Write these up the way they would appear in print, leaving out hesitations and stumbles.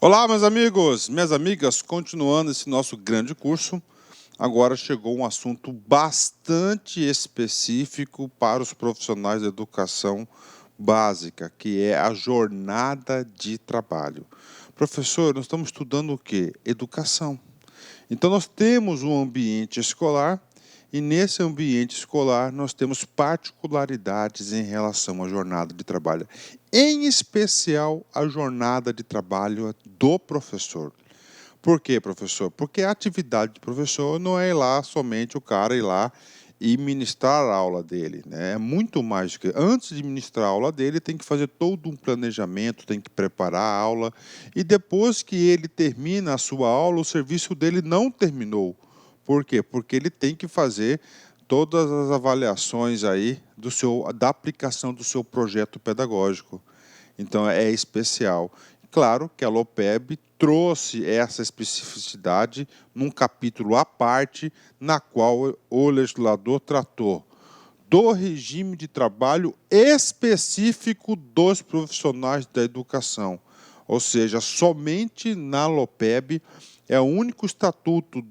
Olá, meus amigos, minhas amigas, continuando esse nosso grande curso, agora chegou um assunto bastante específico para os profissionais da educação básica, que é a jornada de trabalho. Professor, nós estamos estudando o quê? Educação. Então, nós temos um ambiente escolar e, nesse ambiente escolar, nós temos particularidades em relação à jornada de trabalho, em especial a jornada de trabalho do professor. Por quê, professor? Porque a atividade do professor não é ir lá somente o cara ir lá e ministrar a aula dele, né? É muito mais do que... Antes de ministrar a aula dele, tem que fazer todo um planejamento, tem que preparar a aula, e depois que ele termina a sua aula, o serviço dele não terminou. Por quê? Porque ele tem que fazer todas as avaliações aí da aplicação do seu projeto pedagógico. Então, é especial. Claro que a LOPEB trouxe essa especificidade num capítulo à parte, na qual o legislador tratou do regime de trabalho específico dos profissionais da educação. Ou seja, somente na LOPEB é o único estatuto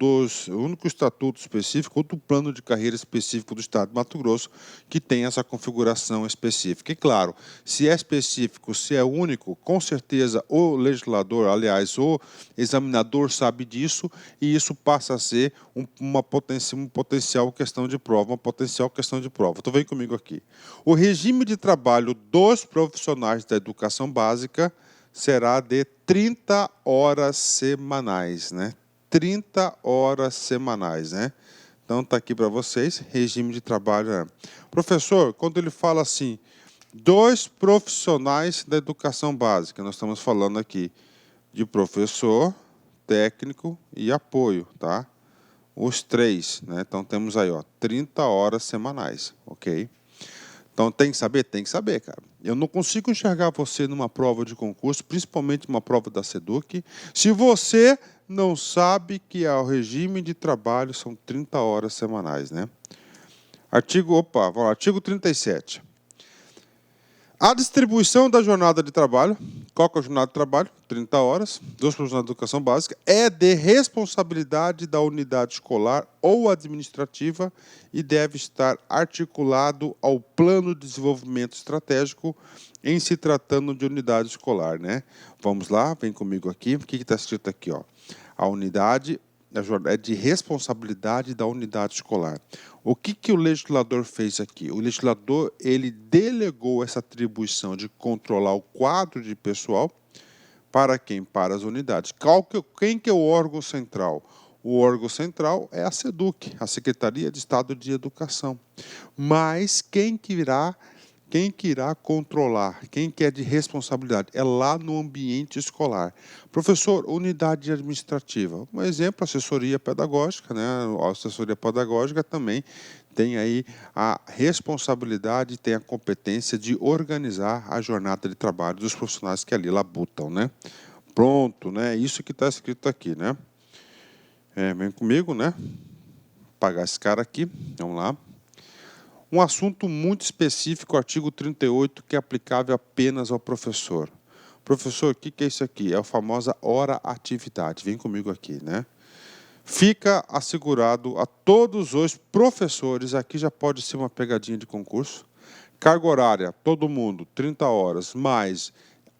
específico, ou do plano de carreira específico do Estado de Mato Grosso, que tem essa configuração específica. E claro, se é específico, se é único, com certeza o legislador, aliás, o examinador sabe disso, e isso passa a ser uma potencial questão de prova, Então vem comigo aqui. O regime de trabalho dos profissionais da educação básica será de 30 horas semanais, né? 30 horas semanais, né? Então, está aqui para vocês, regime de trabalho. Professor, quando ele fala assim, dois profissionais da educação básica, nós estamos falando aqui de professor, técnico e apoio, tá? Os três, né? Então, temos aí, ó, 30 horas semanais, ok? Então, tem que saber? Tem que saber, cara. Eu não consigo enxergar você numa prova de concurso, principalmente uma prova da SEDUC, se você não sabe que o regime de trabalho são 30 horas semanais, né? Artigo 37. A distribuição da jornada de trabalho, qual que é a jornada de trabalho? 30 horas, dos profissionais de educação básica, é de responsabilidade da unidade escolar ou administrativa e deve estar articulado ao plano de desenvolvimento estratégico em se tratando de unidade escolar, né? Vamos lá, vem comigo aqui. O que está escrito aqui, ó? A unidade é de responsabilidade da unidade escolar. O que o legislador fez aqui? O legislador ele delegou essa atribuição de controlar o quadro de pessoal para quem? Para as unidades. Quem que é o órgão central? O órgão central é a SEDUC, a Secretaria de Estado de Educação. Mas quem que irá controlar, quem que é de responsabilidade, é lá no ambiente escolar. Professor, unidade administrativa. Um exemplo, assessoria pedagógica, né? A assessoria pedagógica também tem aí a responsabilidade, tem a competência de organizar a jornada de trabalho dos profissionais que ali labutam, né? Pronto, né? Isso que está escrito aqui, né? Vem comigo, né? Apagar esse cara aqui, vamos lá. Um assunto muito específico, artigo 38, que é aplicável apenas ao professor. Professor, o que é isso aqui? É a famosa hora-atividade. Vem comigo aqui, né? Fica assegurado a todos os professores, aqui já pode ser uma pegadinha de concurso, carga horária, todo mundo, 30 horas, mas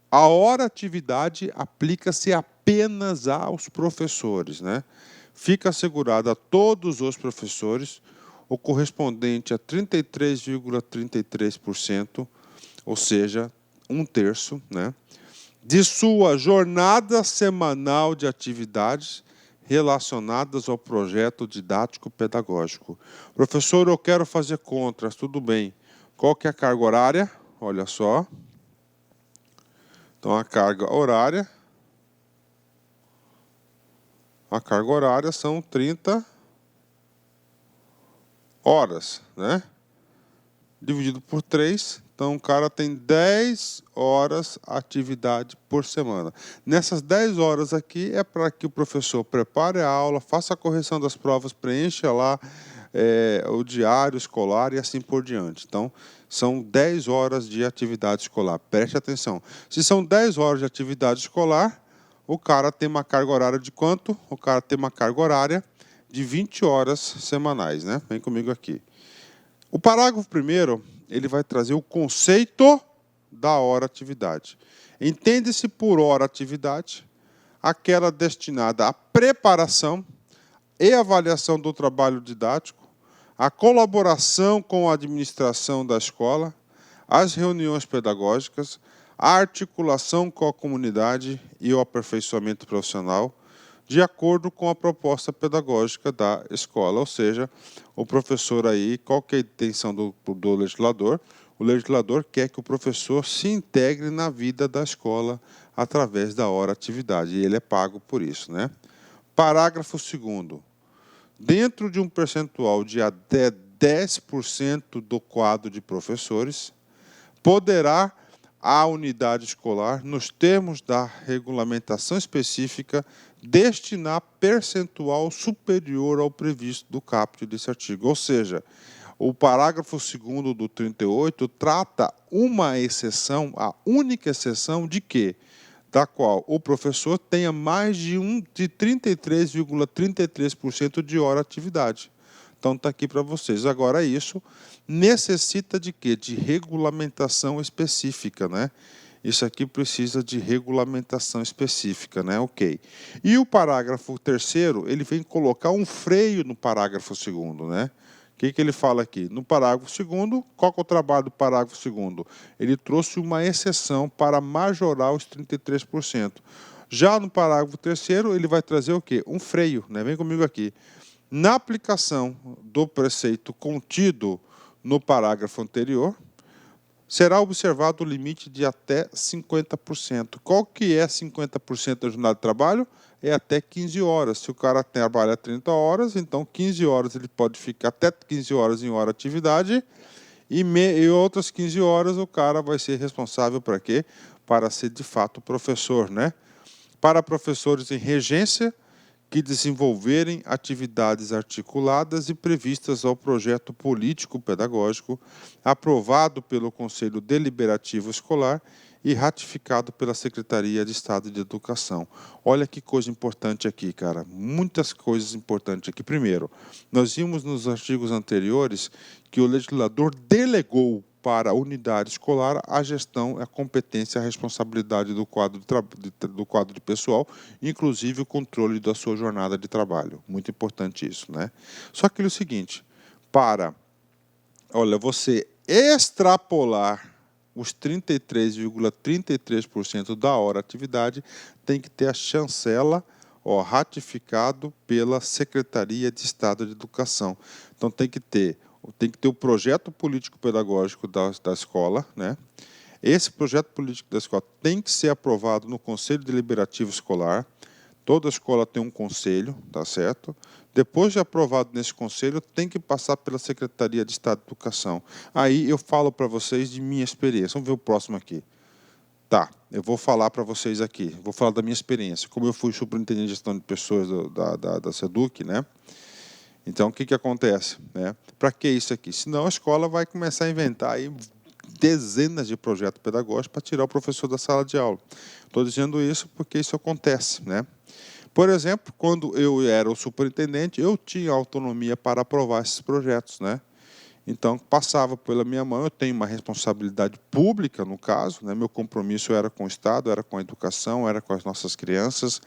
a hora-atividade aplica-se apenas aos professores, né? Fica assegurado a todos os professores o correspondente a 33,33%, ou seja, 1/3, né, de sua jornada semanal de atividades relacionadas ao projeto didático-pedagógico. Professor, eu quero fazer contras, tudo bem. Qual que é a carga horária? Olha só. Então, a carga horária são 30 horas, né? Dividido por 3, então o cara tem 10 horas atividade por semana. Nessas 10 horas aqui é para que o professor prepare a aula, faça a correção das provas, preencha lá o diário escolar e assim por diante. Então, são 10 horas de atividade escolar. Preste atenção. Se são 10 horas de atividade escolar, o cara tem uma carga horária de quanto? O cara tem uma carga horária de 20 horas semanais, né? Vem comigo aqui. O parágrafo primeiro, ele vai trazer o conceito da hora-atividade. Entende-se por hora-atividade aquela destinada à preparação e avaliação do trabalho didático, a colaboração com a administração da escola, as reuniões pedagógicas, a articulação com a comunidade e o aperfeiçoamento profissional, de acordo com a proposta pedagógica da escola. Ou seja, o professor aí, qual que é a intenção do legislador? O legislador quer que o professor se integre na vida da escola através da hora-atividade, e ele é pago por isso, né? Parágrafo 2º. Dentro de um percentual de até 10% do quadro de professores, poderá a unidade escolar, nos termos da regulamentação específica, destinar percentual superior ao previsto do caput desse artigo. Ou seja, o parágrafo 2º do 38 trata uma exceção, a única exceção de quê? Da qual o professor tenha mais de 33,33% de hora atividade. Então, está aqui para vocês. Agora, isso necessita de quê? De regulamentação específica, né? Isso aqui precisa de regulamentação específica, né? Ok. E o parágrafo 3º, ele vem colocar um freio no parágrafo 2º, né? O que ele fala aqui? No parágrafo 2º, qual que é o trabalho do parágrafo 2º? Ele trouxe uma exceção para majorar os 33%. Já no parágrafo 3º, ele vai trazer o quê? Um freio, né? Vem comigo aqui. Na aplicação do preceito contido no parágrafo anterior, será observado o limite de até 50%. Qual que é 50% da jornada de trabalho? É até 15 horas. Se o cara trabalha 30 horas, então 15 horas ele pode ficar até 15 horas em hora atividade e outras 15 horas o cara vai ser responsável para quê? Para ser de fato professor, né? Para professores em regência, que desenvolverem atividades articuladas e previstas ao projeto político-pedagógico, aprovado pelo Conselho Deliberativo Escolar e ratificado pela Secretaria de Estado de Educação. Olha que coisa importante aqui, cara. Muitas coisas importantes aqui. Primeiro, nós vimos nos artigos anteriores que o legislador delegou para a unidade escolar a gestão, a competência, a responsabilidade do quadro de pessoal, inclusive o controle da sua jornada de trabalho. Muito importante isso, né? Só que é o seguinte, você extrapolar os 33,33% da hora atividade, tem que ter a chancela ratificado pela Secretaria de Estado de Educação. Então tem que ter o projeto político-pedagógico da escola, né? Esse projeto político da escola tem que ser aprovado no Conselho Deliberativo Escolar. Toda escola tem um conselho, tá certo? Depois de aprovado nesse conselho, tem que passar pela Secretaria de Estado de Educação. Aí eu falo para vocês de minha experiência. Vamos ver o próximo aqui. Tá, eu vou falar para vocês aqui. Vou falar da minha experiência. Como eu fui superintendente de gestão de pessoas da SEDUC, né? Então, o que acontece? Né? Para que isso aqui? Senão a escola vai começar a inventar aí dezenas de projetos pedagógicos para tirar o professor da sala de aula. Estou dizendo isso porque isso acontece, né? Por exemplo, quando eu era o superintendente, eu tinha autonomia para aprovar esses projetos, né? Então, passava pela minha mão, eu tenho uma responsabilidade pública, no caso, né? Meu compromisso era com o Estado, era com a educação, era com as nossas crianças,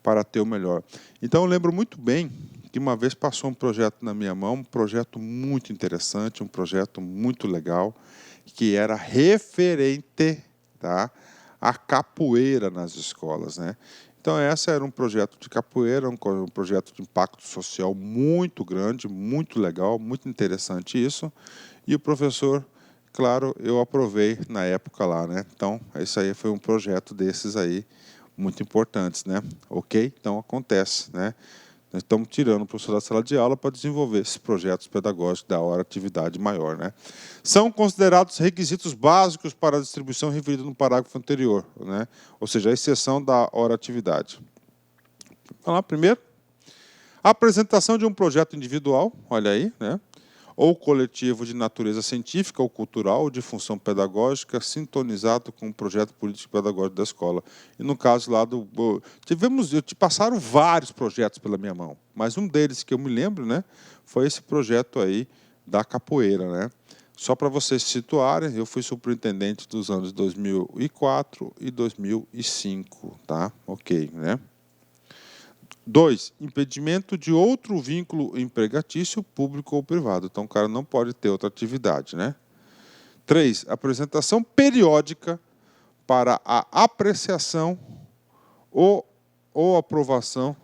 para ter o melhor. Então, eu lembro muito bem que uma vez passou um projeto na minha mão, um projeto muito interessante, um projeto muito legal, que era referente, tá, à capoeira nas escolas, né? Então, esse era um projeto de capoeira, um projeto de impacto social muito grande, muito legal, muito interessante isso. E o professor, claro, eu aprovei na época lá, né? Então, isso aí foi um projeto desses aí, muito importantes, né? Ok? Então, acontece, né? Nós estamos tirando o professor da sala de aula para desenvolver esses projetos pedagógicos da hora atividade maior, né? São considerados requisitos básicos para a distribuição referida no parágrafo anterior, né? Ou seja, a exceção da hora atividade. Vamos lá, primeiro. A apresentação de um projeto individual, olha aí, né? ou coletivo de natureza científica ou cultural ou de função pedagógica sintonizado com o projeto político-pedagógico da escola. E no caso lá passaram vários projetos pela minha mão, mas um deles que eu me lembro, né, foi esse projeto aí da capoeira, né? Só para vocês se situarem, eu fui superintendente dos anos 2004 e 2005, tá? Ok, né? 2. Impedimento de outro vínculo empregatício, público ou privado. Então, o cara não pode ter outra atividade, né? 3. Apresentação periódica para a apreciação ou aprovação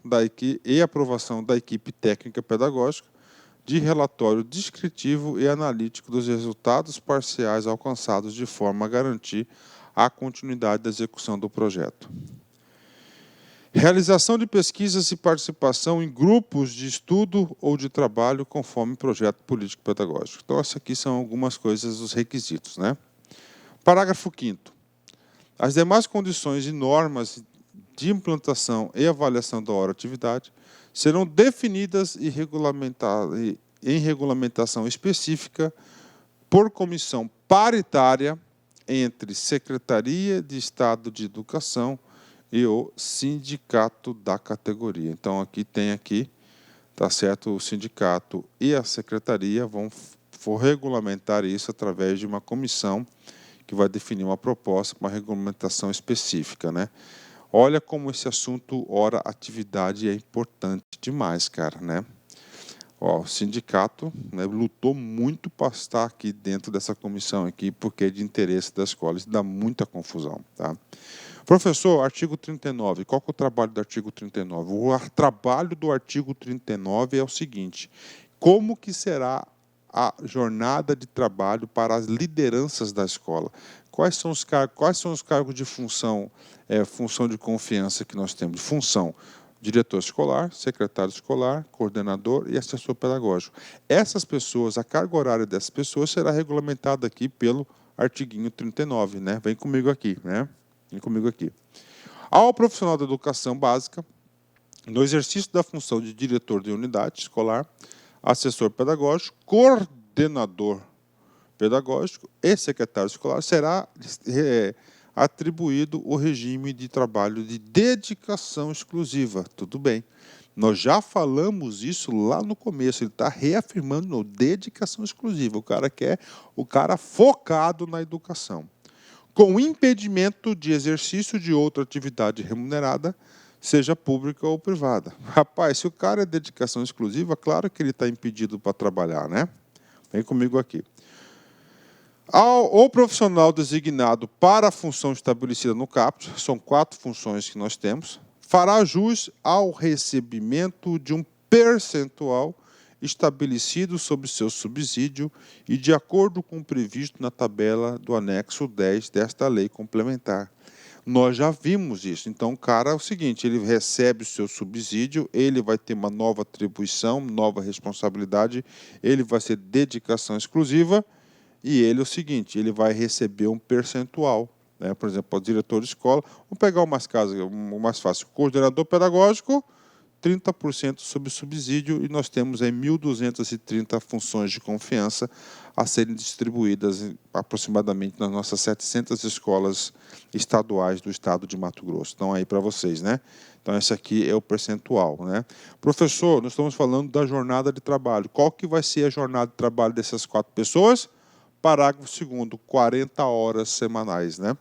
aprovação da equipe técnica pedagógica de relatório descritivo e analítico dos resultados parciais alcançados de forma a garantir a continuidade da execução do projeto. Realização de pesquisas e participação em grupos de estudo ou de trabalho conforme projeto político-pedagógico. Então, essas aqui são algumas coisas, os requisitos, né? Parágrafo 5º. As demais condições e normas de implantação e avaliação da hora-atividade serão definidas e em regulamentação específica por comissão paritária entre Secretaria de Estado de Educação e o sindicato da categoria. Então, tá certo, o sindicato e a secretaria vão regulamentar isso através de uma comissão que vai definir uma proposta, uma regulamentação específica, né? Olha como esse assunto hora-atividade é importante demais, cara, né? Ó, o sindicato, né, lutou muito para estar aqui dentro dessa comissão aqui, porque é de interesse da escola. Isso dá muita confusão, tá? Professor, artigo 39. Qual que é o trabalho do artigo 39? O trabalho do artigo 39 é o seguinte: como que será a jornada de trabalho para as lideranças da escola? Quais são os cargos de função, função de confiança que nós temos? Função: diretor escolar, secretário escolar, coordenador e assessor pedagógico. Essas pessoas, a carga horária dessas pessoas será regulamentada aqui pelo artiguinho 39, né? Vem comigo aqui, né? Vem comigo aqui. Ao profissional da educação básica, no exercício da função de diretor de unidade escolar, assessor pedagógico, coordenador pedagógico e secretário escolar, será atribuído o regime de trabalho de dedicação exclusiva. Tudo bem. Nós já falamos isso lá no começo. Ele está reafirmando no dedicação exclusiva. O cara focado na educação, com impedimento de exercício de outra atividade remunerada, seja pública ou privada. Rapaz, se o cara é dedicação exclusiva, claro que ele está impedido para trabalhar, né? Vem comigo aqui. O profissional designado para a função estabelecida no caput, são 4 funções que nós temos, fará jus ao recebimento de um percentual estabelecido sobre seu subsídio e de acordo com o previsto na tabela do anexo 10 desta lei complementar. Nós já vimos isso. Então, o cara é o seguinte: ele recebe o seu subsídio, ele vai ter uma nova atribuição, nova responsabilidade, ele vai ser dedicação exclusiva e ele é o seguinte: ele vai receber um percentual, né? Por exemplo, o diretor de escola, vamos pegar o mais fácil, coordenador pedagógico, 30% sobre subsídio, e nós temos aí 1.230 funções de confiança a serem distribuídas aproximadamente nas nossas 700 escolas estaduais do estado de Mato Grosso. Então, aí para vocês, né? Então, esse aqui é o percentual, né? Professor, nós estamos falando da jornada de trabalho. Qual que vai ser a jornada de trabalho dessas 4 pessoas? Parágrafo 2º, 40 horas semanais, né?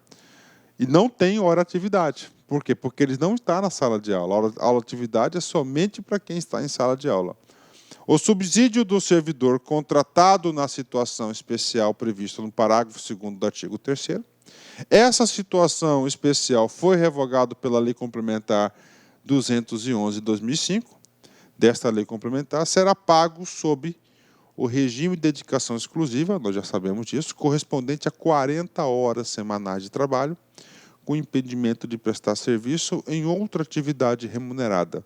E não tem hora-atividade. Por quê? Porque eles não estão na sala de aula. A hora-atividade é somente para quem está em sala de aula. O subsídio do servidor contratado na situação especial prevista no parágrafo 2º do artigo 3º. Essa situação especial foi revogada pela Lei Complementar 211 de 2005. Desta lei complementar, será pago sob o regime de dedicação exclusiva, nós já sabemos disso, correspondente a 40 horas semanais de trabalho, com impedimento de prestar serviço em outra atividade remunerada.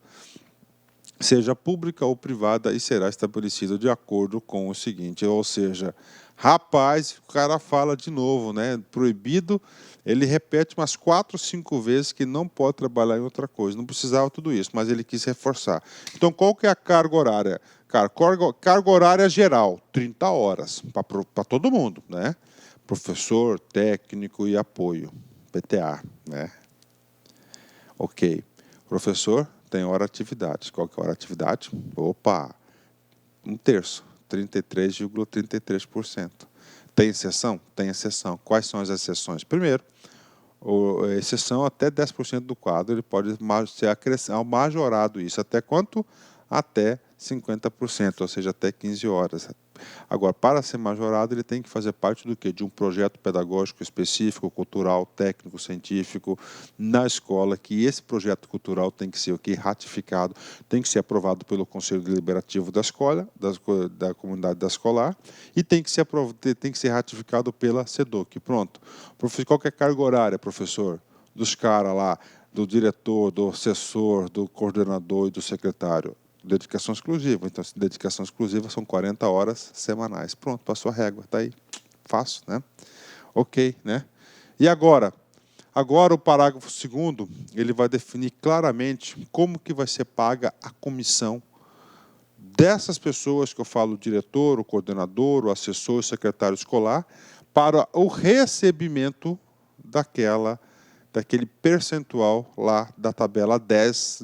seja pública ou privada, e será estabelecido de acordo com o seguinte, ou seja, rapaz, o cara fala de novo, né? Proibido, ele repete umas 4, 5 vezes que não pode trabalhar em outra coisa. Não precisava tudo isso, mas ele quis reforçar. Então, qual que é a carga horária? Cara, carga horária geral, 30 horas, para todo mundo, né? Professor, técnico e apoio, PTA, né? Ok. Professor, tem hora atividade. Qual que é a hora atividade? Opa, 1/3, 33,33%. Tem exceção? Tem exceção. Quais são as exceções? Primeiro, a exceção até 10% do quadro, ele pode ser majorado isso. Até quanto? Até 50%, ou seja, até 15 horas. Agora, para ser majorado, ele tem que fazer parte do quê? De um projeto pedagógico específico, cultural, técnico, científico, na escola, que esse projeto cultural tem que ser o quê? Ratificado, tem que ser aprovado pelo Conselho Deliberativo da escola, da comunidade da escolar, e tem que ser ratificado pela SEDUC. Pronto. Qual que é a carga horária, professor? Dos caras lá, do diretor, do assessor, do coordenador e do secretário. Dedicação exclusiva. Então, dedicação exclusiva são 40 horas semanais. Pronto, passou a régua. Está aí. Fácil, né? Ok, né? E agora? Agora o parágrafo 2º, ele vai definir claramente como que vai ser paga a comissão dessas pessoas que eu falo, o diretor, o coordenador, o assessor, o secretário escolar, para o recebimento daquele percentual lá da tabela 10,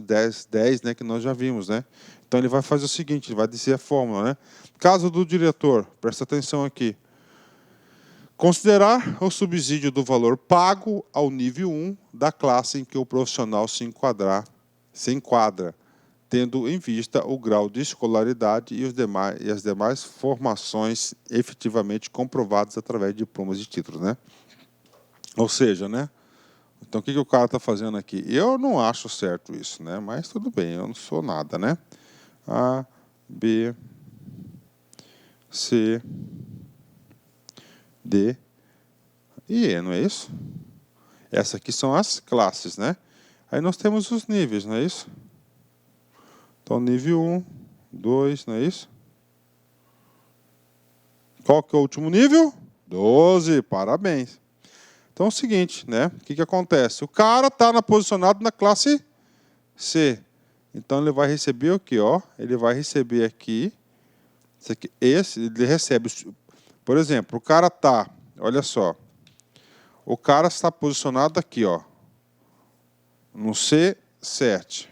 né, que nós já vimos, né? Então ele vai fazer o seguinte, ele vai dizer a fórmula, né? Caso do diretor, presta atenção aqui. Considerar o subsídio do valor pago ao nível 1 da classe em que o profissional se enquadra, tendo em vista o grau de escolaridade e as demais formações efetivamente comprovadas através de diplomas e títulos, né? Ou seja, né? Então, o que o cara está fazendo aqui? Eu não acho certo isso, né? Mas tudo bem, eu não sou nada, né? A, B, C, D e E, não é isso? Essas aqui são as classes, né? Aí nós temos os níveis, não é isso? Então, nível 1, 2, não é isso? Qual que é o último nível? 12, parabéns. Então é o seguinte, né? O que acontece? O cara está posicionado na classe C. Então ele vai receber o quê? Ó? Ele vai receber aqui, ele recebe, por exemplo, o cara está, olha só, o cara está posicionado aqui, ó, no C7.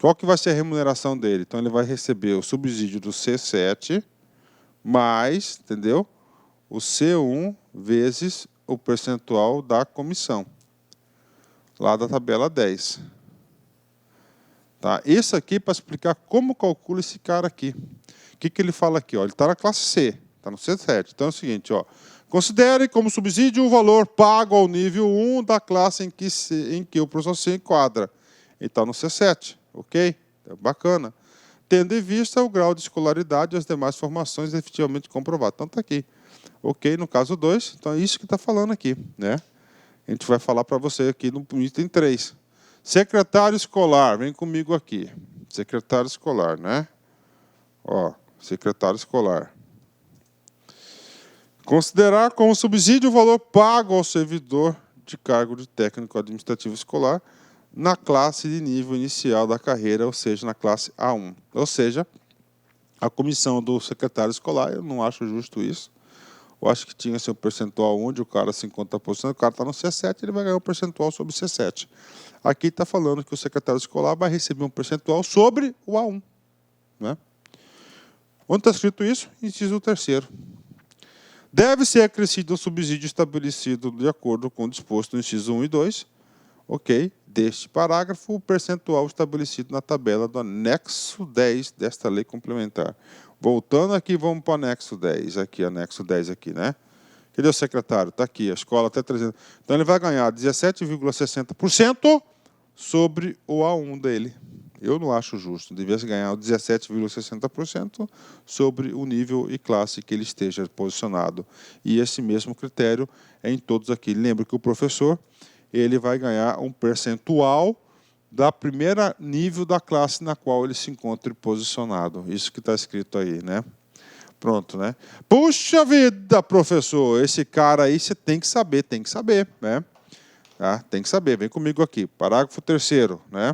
Qual que vai ser a remuneração dele? Então ele vai receber o subsídio do C7 mais, entendeu? O C1 vezes o percentual da comissão, lá da tabela 10. Tá? Isso aqui para explicar como calcula esse cara aqui. O que ele fala aqui? Ó? Ele está na classe C, está no C7. Então é o seguinte, ó, considere como subsídio o valor pago ao nível 1 da classe em que o professor se enquadra. Ele está no C7, ok? Bacana. Tendo em vista o grau de escolaridade e as demais formações efetivamente comprovadas. Então está aqui. Ok, no caso 2, então é isso que está falando aqui, né? A gente vai falar para você aqui no item 3. Secretário escolar, vem comigo aqui. Secretário escolar, né? Ó, secretário escolar. Considerar como subsídio o valor pago ao servidor de cargo de técnico administrativo escolar na classe de nível inicial da carreira, ou seja, na classe A1. Ou seja, a comissão do secretário escolar, eu não acho justo isso. Eu acho que tinha seu percentual onde o cara 50%, o cara está no C7, ele vai ganhar um percentual sobre o C7. Aqui está falando que o secretário escolar vai receber um percentual sobre o A1. Né? Onde está escrito isso? Inciso 3º. Deve ser acrescido um subsídio estabelecido de acordo com o disposto no inciso 1 e 2, ok, deste parágrafo, o percentual estabelecido na tabela do anexo 10 desta lei complementar. Voltando aqui, vamos para o anexo 10, aqui, anexo 10 aqui, né? Cadê o secretário? Está aqui, a escola até 300. Então, ele vai ganhar 17,60% sobre o A1 dele. Eu não acho justo. Devia ganhar 17,60% sobre o nível e classe que ele esteja posicionado. E esse mesmo critério é em todos aqui. Lembra que o professor ele vai ganhar um percentual da primeira nível da classe na qual ele se encontra posicionado. Isso que está escrito aí, né? Pronto, né? Puxa vida, professor, esse cara aí você tem que saber, né? Tá? Tem que saber, vem comigo aqui. Parágrafo 3º, né?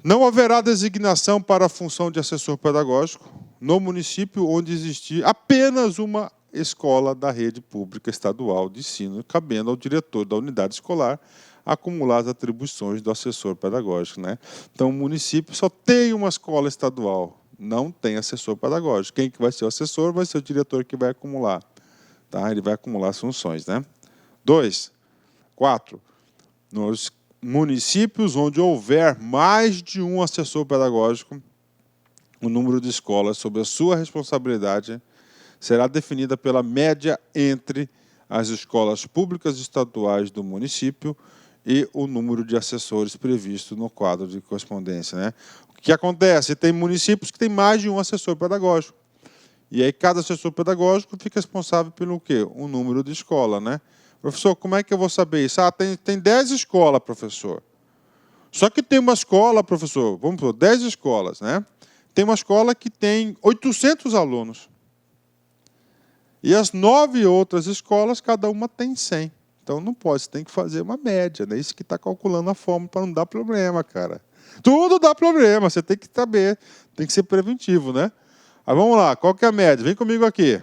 Não haverá designação para a função de assessor pedagógico no município onde existir apenas uma escola da rede pública estadual de ensino, cabendo ao diretor da unidade escolar acumular as atribuições do assessor pedagógico, né? Então, o município só tem uma escola estadual, não tem assessor pedagógico. Quem que vai ser o assessor vai ser o diretor que vai acumular. Tá? Ele vai acumular as funções, né? 4. Nos municípios onde houver mais de um assessor pedagógico, o número de escolas sob a sua responsabilidade será definida pela média entre as escolas públicas estaduais do município e o número de assessores previsto no quadro de correspondência, né? O que acontece? Tem municípios que têm mais de um assessor pedagógico. E aí cada assessor pedagógico fica responsável pelo quê? O número de escola, né? Professor, como é que eu vou saber isso? Ah, tem 10 escolas, professor. Só que tem uma escola, professor, vamos por 10 escolas, né? Tem uma escola que tem 800 alunos. E as 9 outras escolas, cada uma tem 100. Então não pode, você tem que fazer uma média, né? Isso que está calculando a fórmula para não dar problema, cara. Tudo dá problema, você tem que saber, tem que ser preventivo, né? Aí vamos lá, qual que é a média? Vem comigo aqui.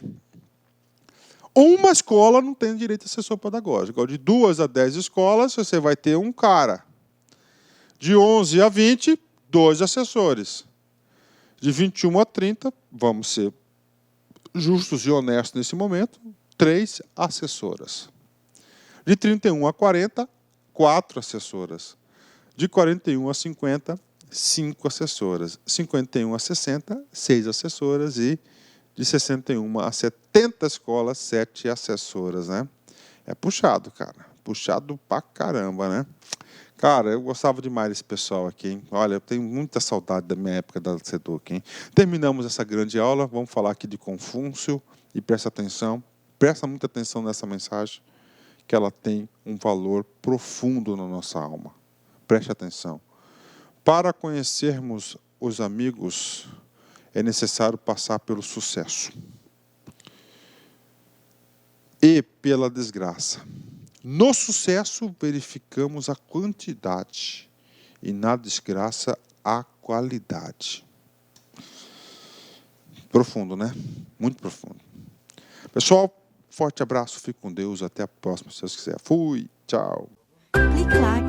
Uma escola não tem direito a assessor pedagógico. De 2 a 10 escolas, você vai ter um cara. De 11 a 20, 2 assessores. De 21 a 30, vamos ser justos e honestos nesse momento, 3 assessoras. De 31 a 40, 4 assessoras. De 41 a 50, 5 assessoras. 51 a 60, 6 assessoras. E de 61 a 70 escolas, 7 assessoras, né? É puxado, cara. Puxado pra caramba, né? Cara, eu gostava demais desse pessoal aqui, hein? Olha, eu tenho muita saudade da minha época da SEDUC, hein? Terminamos essa grande aula, vamos falar aqui de Confúcio e presta muita atenção nessa mensagem, que ela tem um valor profundo na nossa alma. Preste atenção. Para conhecermos os amigos, é necessário passar pelo sucesso e pela desgraça. No sucesso, verificamos a quantidade e na desgraça, a qualidade. Profundo, né? Muito profundo. Pessoal, forte abraço, fique com Deus, até a próxima, se Deus quiser. Fui, tchau. Clique lá.